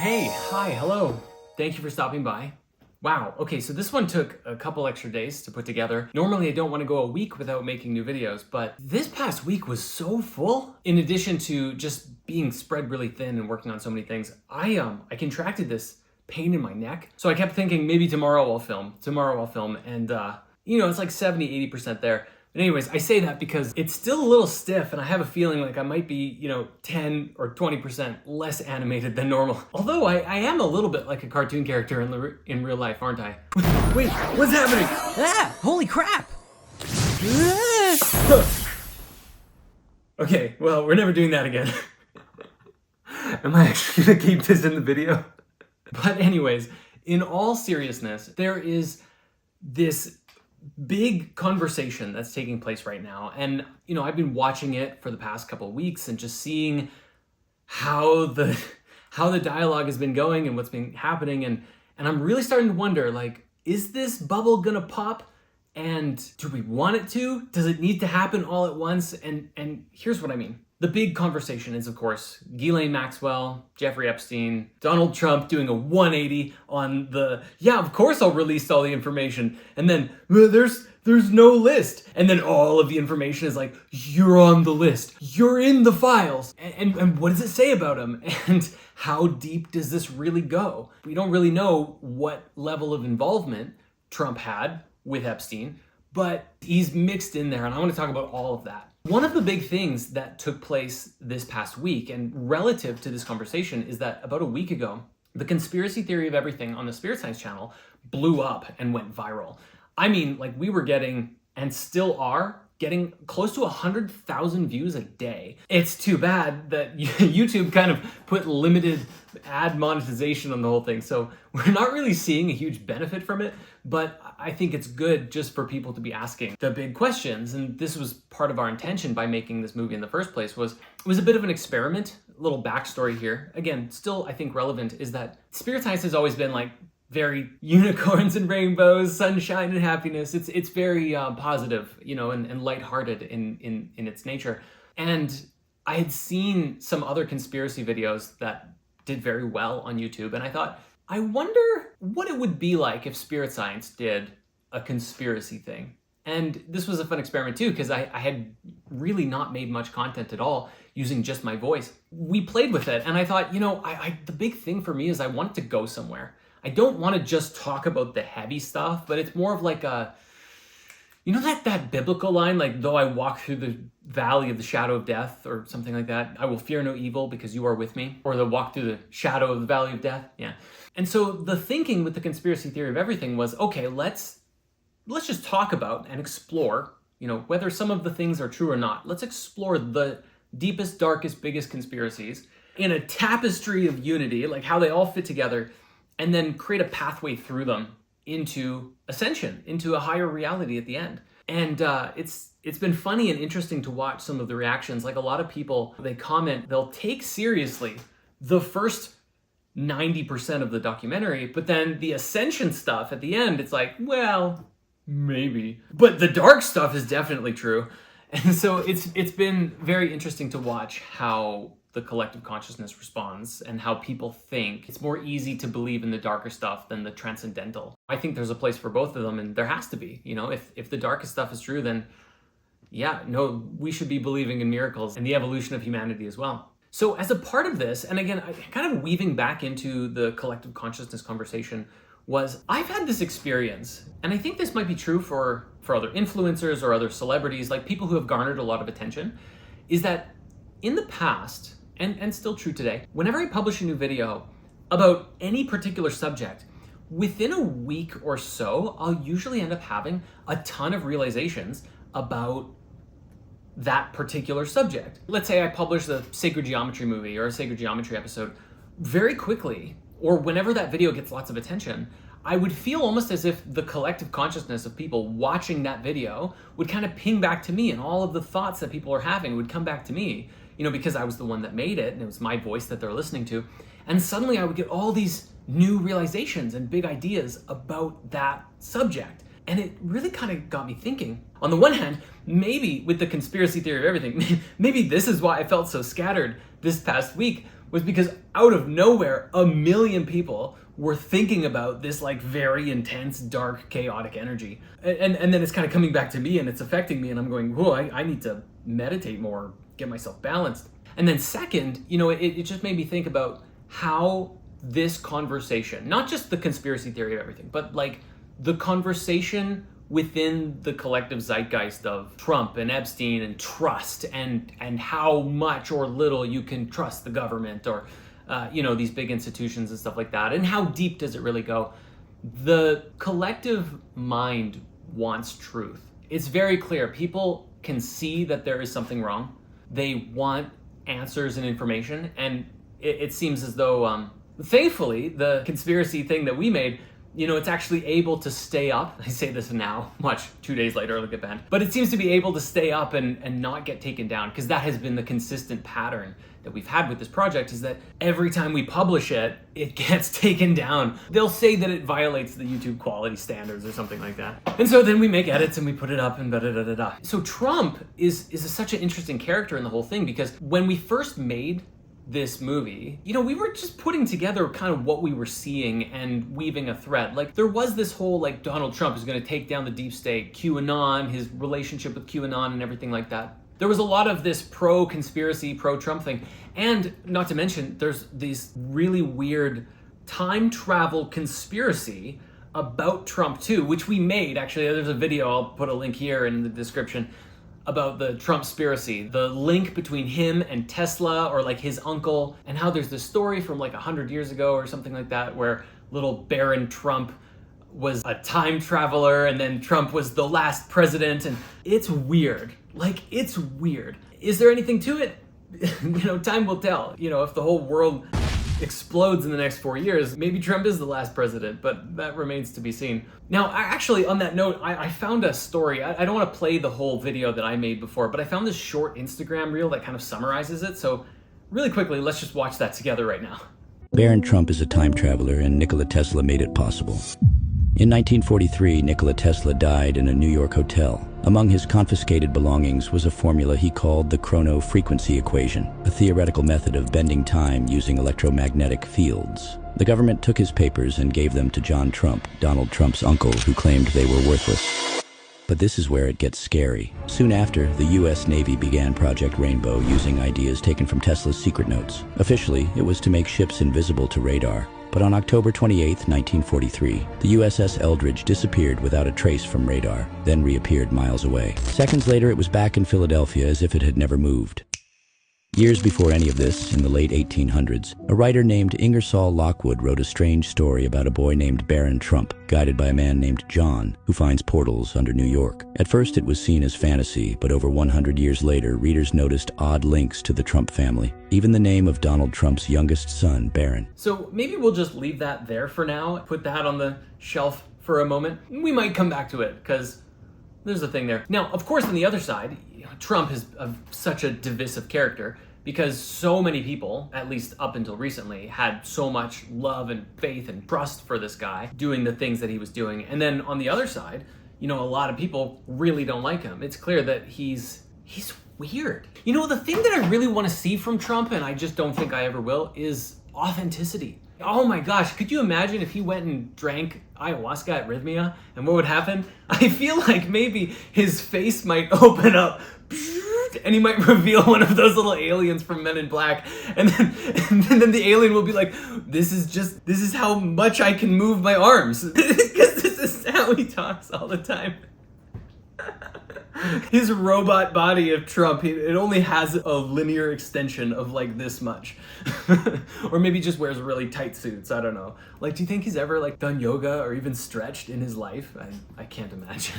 Hey, hi, hello. Thank you for stopping by. Wow, okay, so this one took a couple extra days to put together. Normally I don't want to go a week without making new videos, but this past week was so full. In addition to just being spread really thin and working on so many things, I contracted this pain in my neck. So I kept thinking maybe tomorrow I'll film, and it's like 70-80% there. But anyways, I say that because it's still a little stiff and I have a feeling like I might be, 10 or 20% less animated than normal. Although I am a little bit like a cartoon character in real life, aren't I? Wait, what's happening? Ah! Holy crap! Okay, well, we're never doing that again. Am I actually gonna keep this in the video? But anyways, in all seriousness, there is this big conversation that's taking place right now. And, I've been watching it for the past couple of weeks and just seeing how the dialogue has been going and what's been happening. And I'm really starting to wonder, like, is this bubble gonna pop? And do we want it to? Does it need to happen all at once? And here's what I mean. The big conversation is, of course, Ghislaine Maxwell, Jeffrey Epstein, Donald Trump doing a 180 on of course I'll release all the information. And then there's no list. And then all of the information is like, you're on the list. You're in the files. And what does it say about him? And how deep does this really go? We don't really know what level of involvement Trump had with Epstein, but he's mixed in there. And I want to talk about all of that. One of the big things that took place this past week and relative to this conversation is that about a week ago, the conspiracy theory of everything on the Spirit Science channel blew up and went viral. I mean, like we were getting, and still are, getting close to 100,000 views a day. It's too bad that YouTube kind of put limited ad monetization on the whole thing. So we're not really seeing a huge benefit from it, but I think it's good just for people to be asking the big questions. And this was part of our intention by making this movie in the first place. It was a bit of an experiment. A little backstory here. Again, still I think relevant is that Spirit Science has always been like very unicorns and rainbows, sunshine and happiness. It's very positive, and lighthearted in its nature. And I had seen some other conspiracy videos that did very well on YouTube, and I thought, I wonder what it would be like if Spirit Science did a conspiracy thing. And this was a fun experiment too, because I had really not made much content at all using just my voice. We played with it, and I thought, the big thing for me is I want it to go somewhere. I don't want to just talk about the heavy stuff, but it's more of like that biblical line, like, though I walk through the valley of the shadow of death or something like that, I will fear no evil because you are with me, or the walk through the shadow of the valley of death. Yeah. And so the thinking with the conspiracy theory of everything was, okay, let's just talk about and explore, whether some of the things are true or not. Let's explore the deepest, darkest, biggest conspiracies in a tapestry of unity, like how they all fit together, and then create a pathway through them into Ascension, into a higher reality at the end. And it's been funny and interesting to watch some of the reactions. Like a lot of people, they comment, they'll take seriously the first 90% of the documentary, but then the Ascension stuff at the end, it's like, well, maybe. But the dark stuff is definitely true. And so it's been very interesting to watch how the collective consciousness responds and how people think. It's more easy to believe in the darker stuff than the transcendental. I think there's a place for both of them, and there has to be. If the darkest stuff is true, then we should be believing in miracles and the evolution of humanity as well. So as a part of this, and again, I kind of weaving back into the collective consciousness conversation, was I've had this experience, and I think this might be true for other influencers or other celebrities, like people who have garnered a lot of attention, is that in the past, and still true today, whenever I publish a new video about any particular subject, within a week or so, I'll usually end up having a ton of realizations about that particular subject. Let's say I publish the Sacred Geometry movie or a Sacred Geometry episode very quickly, or whenever that video gets lots of attention, I would feel almost as if the collective consciousness of people watching that video would kind of ping back to me, and all of the thoughts that people are having would come back to me, because I was the one that made it and it was my voice that they're listening to. And suddenly I would get all these new realizations and big ideas about that subject. And it really kind of got me thinking. On the one hand, maybe with the conspiracy theory of everything, maybe this is why I felt so scattered this past week. was because out of nowhere, 1 million people were thinking about this like very intense, dark, chaotic energy. And then it's kind of coming back to me and it's affecting me and I'm going, whoa, I need to meditate more, get myself balanced. And then second, it just made me think about how this conversation, not just the conspiracy theory of everything, but like the conversation within the collective zeitgeist of Trump and Epstein and trust and how much or little you can trust the government or these big institutions and stuff like that, and how deep does it really go? The collective mind wants truth. It's very clear. People can see that there is something wrong. They want answers and information, and it seems as though, thankfully, the conspiracy thing that we made, it's actually able to stay up. I say this now, 2 days later it'll get banned. But it seems to be able to stay up and not get taken down, because that has been the consistent pattern that we've had with this project, is that every time we publish it, it gets taken down. They'll say that it violates the YouTube quality standards or something like that. And so then we make edits and we put it up and da-da-da-da-da. So Trump is such an interesting character in the whole thing, because when we first made this movie, we were just putting together kind of what we were seeing and weaving a thread. Like there was this whole like Donald Trump is going to take down the deep state, QAnon, his relationship with QAnon and everything like that. There was a lot of this pro-conspiracy, pro-Trump thing. And not to mention, there's these really weird time travel conspiracy about Trump too, which we made. Actually, there's a video, I'll put a link here in the description, about the Trumpspiracy, the link between him and Tesla, or like his uncle, and how there's this story from like 100 years ago or something like that, where little Baron Trump was a time traveler and then Trump was the last president, and it's weird. Like, it's weird. Is there anything to it? Time will tell. If the whole world explodes in the next 4 years, maybe Trump is the last president, but that remains to be seen. Now, actually, on that note, I found a story. I don't want to play the whole video that I made before, but I found this short Instagram reel that kind of summarizes it. So really quickly, let's just watch that together right now. Baron Trump is a time traveler, and Nikola Tesla made it possible. In 1943, Nikola Tesla died in a New York hotel. Among his confiscated belongings was a formula he called the chrono-frequency equation, a theoretical method of bending time using electromagnetic fields. The government took his papers and gave them to John Trump, Donald Trump's uncle, who claimed they were worthless. But this is where it gets scary. Soon after, the U.S. Navy began Project Rainbow using ideas taken from Tesla's secret notes. Officially, it was to make ships invisible to radar. But on October 28, 1943, the USS Eldridge disappeared without a trace from radar, then reappeared miles away. Seconds later, it was back in Philadelphia as if it had never moved. Years before any of this, in the late 1800s, a writer named Ingersoll Lockwood wrote a strange story about a boy named Baron Trump, guided by a man named John, who finds portals under New York. At first it was seen as fantasy, but over 100 years later, readers noticed odd links to the Trump family. Even the name of Donald Trump's youngest son, Baron. So maybe we'll just leave that there for now, put that on the shelf for a moment. We might come back to it, because there's a thing there. Now, of course, on the other side, Trump is such a divisive character, because so many people, at least up until recently, had so much love and faith and trust for this guy doing the things that he was doing. And then on the other side, a lot of people really don't like him. It's clear that he's weird. The thing that I really want to see from Trump, and I just don't think I ever will, is authenticity. Oh my gosh, could you imagine if he went and drank ayahuasca at Rhythmia, and what would happen? I feel like maybe his face might open up and he might reveal one of those little aliens from Men in Black, and then the alien will be like, this is how much I can move my arms, because this is how he talks all the time. His robot body of Trump, it only has a linear extension of like this much. Or maybe just wears really tight suits, I don't know. Like, do you think he's ever like done yoga or even stretched in his life? I can't imagine.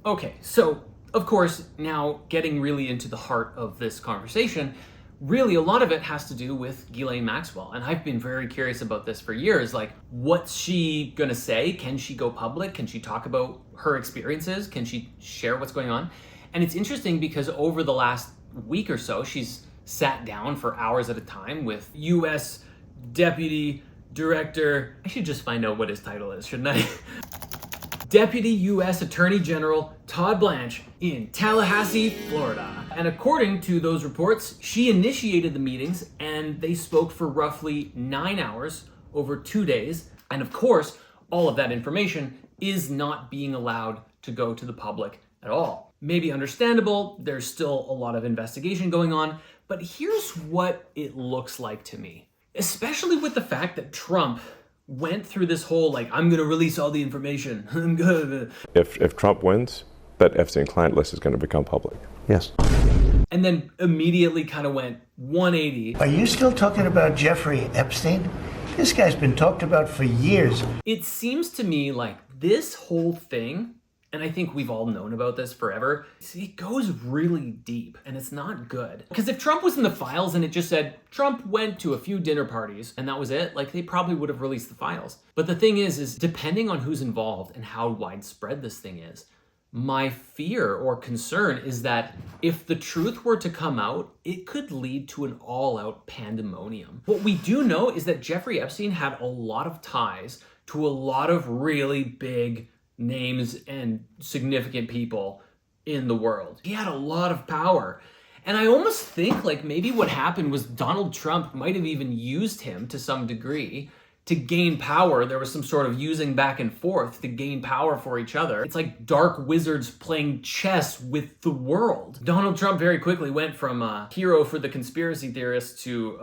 Okay, so of course, now getting really into the heart of this conversation, really a lot of it has to do with Ghislaine Maxwell. And I've been very curious about this for years. Like, what's she gonna say? Can she go public? Can she talk about her experiences? Can she share what's going on? And it's interesting because over the last week or so, she's sat down for hours at a time with U.S. Deputy Director, I should just find out what his title is, shouldn't I? Deputy U.S. Attorney General Todd Blanche in Tallahassee, Florida. And according to those reports, she initiated the meetings and they spoke for roughly 9 hours over 2 days. And of course, all of that information is not being allowed to go to the public at all. Maybe understandable, there's still a lot of investigation going on, but here's what it looks like to me. Especially with the fact that Trump went through this whole, like, I'm gonna release all the information. I'm gonna... If Trump wins, that Epstein client list is going to become public. Yes. And then immediately kind of went 180. Are you still talking about Jeffrey Epstein? This guy's been talked about for years. It seems to me like this whole thing, and I think we've all known about this forever, it goes really deep and it's not good. Because if Trump was in the files and it just said, Trump went to a few dinner parties and that was it, like they probably would have released the files. But the thing is depending on who's involved and how widespread this thing is, my fear or concern is that if the truth were to come out, it could lead to an all-out pandemonium. What we do know is that Jeffrey Epstein had a lot of ties to a lot of really big names and significant people in the world. He had a lot of power. And I almost think like maybe what happened was Donald Trump might have even used him to some degree to gain power. There was some sort of using back and forth to gain power for each other. It's like dark wizards playing chess with the world. Donald Trump very quickly went from a hero for the conspiracy theorists to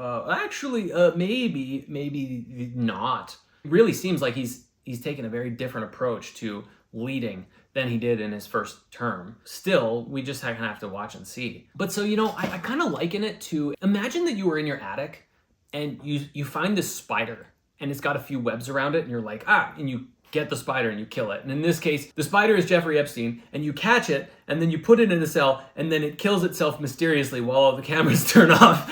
maybe not. It really seems like he's taken a very different approach to leading than he did in his first term. Still, we just kind of have to watch and see. But so, I kind of liken it to, imagine that you were in your attic and you find this spider and it's got a few webs around it and you're like, and you get the spider and you kill it. And in this case, the spider is Jeffrey Epstein and you catch it and then you put it in a cell and then it kills itself mysteriously while all the cameras turn off.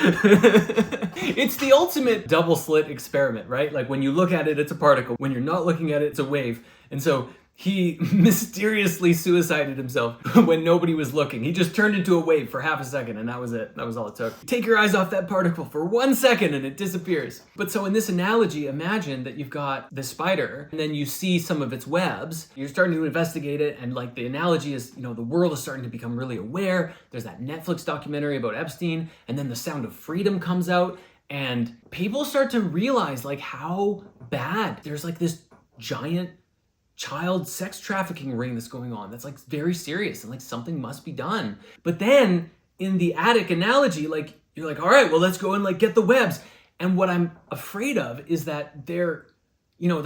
It's the ultimate double slit experiment, right? Like when you look at it, it's a particle. When you're not looking at it, it's a wave. And so he mysteriously suicided himself when nobody was looking. He just turned into a wave for half a second and that was it. That was all it took. Take your eyes off that particle for 1 second and it disappears. But so in this analogy, imagine that you've got the spider and then you see some of its webs. You're starting to investigate it and like the analogy is, the world is starting to become really aware. There's that Netflix documentary about Epstein and then The Sound of Freedom comes out and people start to realize like how bad there's like this giant child sex trafficking ring that's going on that's like very serious and like something must be done. But then in the attic analogy, like you're like, all right, well, let's go and like get the webs. And what I'm afraid of is that they're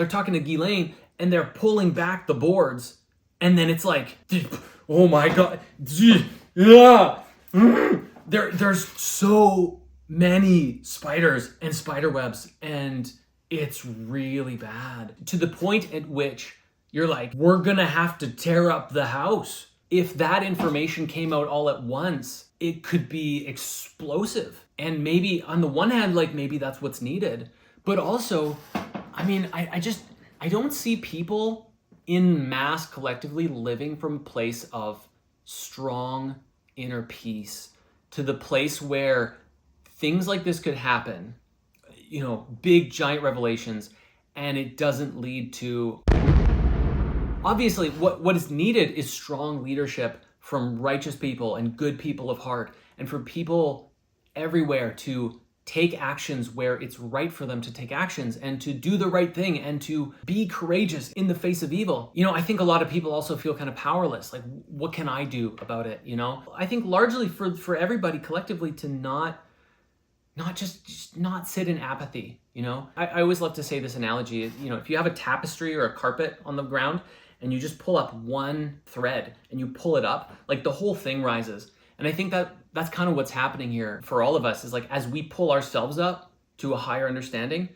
talking to Ghislaine and they're pulling back the boards and then it's like, oh my God. There's so many spiders and spider webs and it's really bad to the point at which you're like, we're gonna have to tear up the house. If that information came out all at once, it could be explosive. And maybe on the one hand, like maybe that's what's needed. But also, I don't see people in mass collectively living from a place of strong inner peace to the place where things like this could happen, big giant revelations, and it doesn't lead to... Obviously, what is needed is strong leadership from righteous people and good people of heart, and for people everywhere to take actions where it's right for them to take actions and to do the right thing and to be courageous in the face of evil. I think a lot of people also feel kind of powerless. Like, what can I do about it? I think largely for everybody collectively to not just not sit in apathy. I always love to say this analogy. If you have a tapestry or a carpet on the ground and you just pull up one thread and you pull it up, like the whole thing rises. And I think that's kind of what's happening here for all of us is like, as we pull ourselves up to a higher understanding,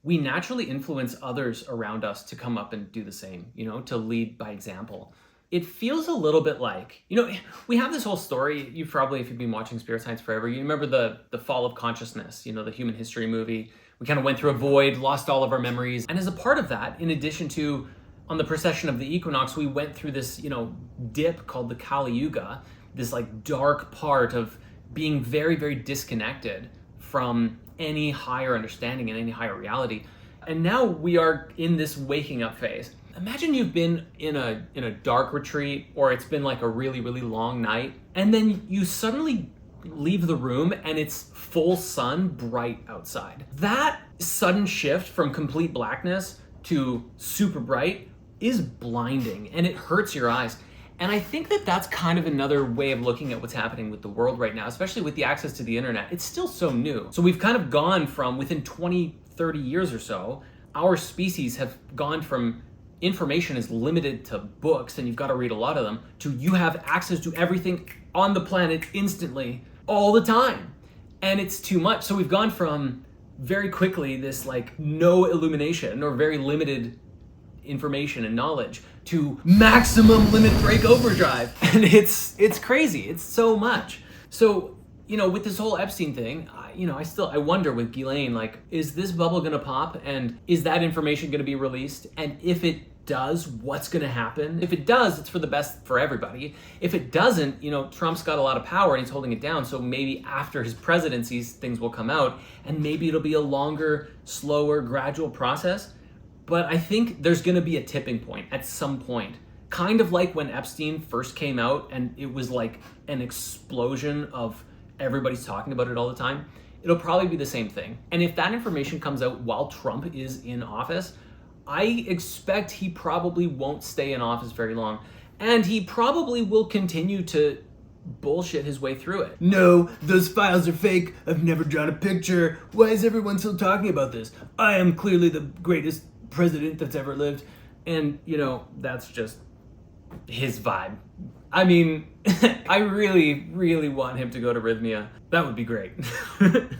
we naturally influence others around us to come up and do the same, to lead by example. It feels a little bit like, we have this whole story, if you've been watching Spirit Science forever, you remember the fall of consciousness, the human history movie. We kind of went through a void, lost all of our memories. And as a part of that, in addition to on the precession of the equinox, we went through this, dip called the Kali Yuga, this like dark part of being very, very disconnected from any higher understanding and any higher reality. And now we are in this waking up phase. Imagine you've been in a dark retreat, or it's been like a really, really long night, and then you suddenly leave the room and it's full sun, bright outside. That sudden shift from complete blackness to super bright is blinding, and it hurts your eyes. And I think that that's kind of another way of looking at what's happening with the world right now, especially with the access to the internet. It's still so new. So we've kind of gone from, within 20, 30 years or so, our species have gone from information is limited to books and you've got to read a lot of them, to you have access to everything on the planet instantly, all the time. And it's too much. So we've gone from very quickly this like no illumination or very limited information and knowledge to maximum limit break overdrive. And it's crazy. It's so much. So, you know, with this whole Epstein thing, I wonder with Ghislaine, like, is this bubble gonna pop, and is that information gonna be released? And if it does, what's gonna happen? If it does, it's for the best for everybody. If it doesn't, Trump's got a lot of power and he's holding it down, so maybe after his presidency, things will come out, and maybe it'll be a longer, slower, gradual process. But I think there's gonna be a tipping point at some point. Kind of like when Epstein first came out and it was like an explosion of everybody's talking about it all the time. It'll probably be the same thing. And if that information comes out while Trump is in office, I expect he probably won't stay in office very long. And he probably will continue to bullshit his way through it. No, those files are fake. I've never drawn a picture. Why is everyone still talking about this? I am clearly the greatest president that's ever lived. And, that's just his vibe. I mean, I really, really want him to go to Rhythmia. That would be great.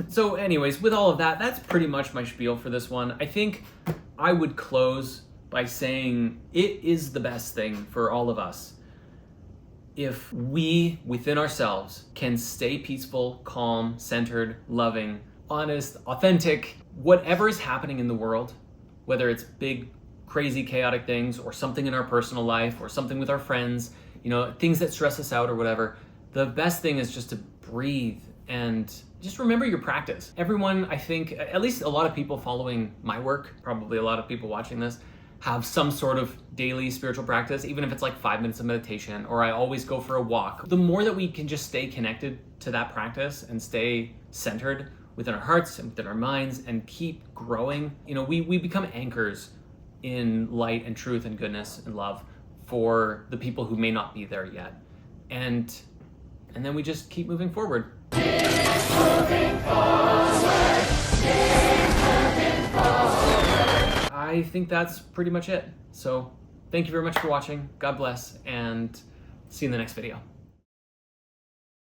So anyways, with all of that, that's pretty much my spiel for this one. I think I would close by saying it is the best thing for all of us if we, within ourselves, can stay peaceful, calm, centered, loving, honest, authentic, whatever is happening in the world, whether it's big, crazy, chaotic things, or something in our personal life, or something with our friends, things that stress us out or whatever. The best thing is just to breathe and just remember your practice. Everyone, I think, at least a lot of people following my work, probably a lot of people watching this, have some sort of daily spiritual practice, even if it's like 5 minutes of meditation, or I always go for a walk. The more that we can just stay connected to that practice and stay centered within our hearts and within our minds and keep growing, we become anchors in light and truth and goodness and love for the people who may not be there yet. And then we just keep moving forward. I think that's pretty much it. So thank you very much for watching. God bless, and see you in the next video.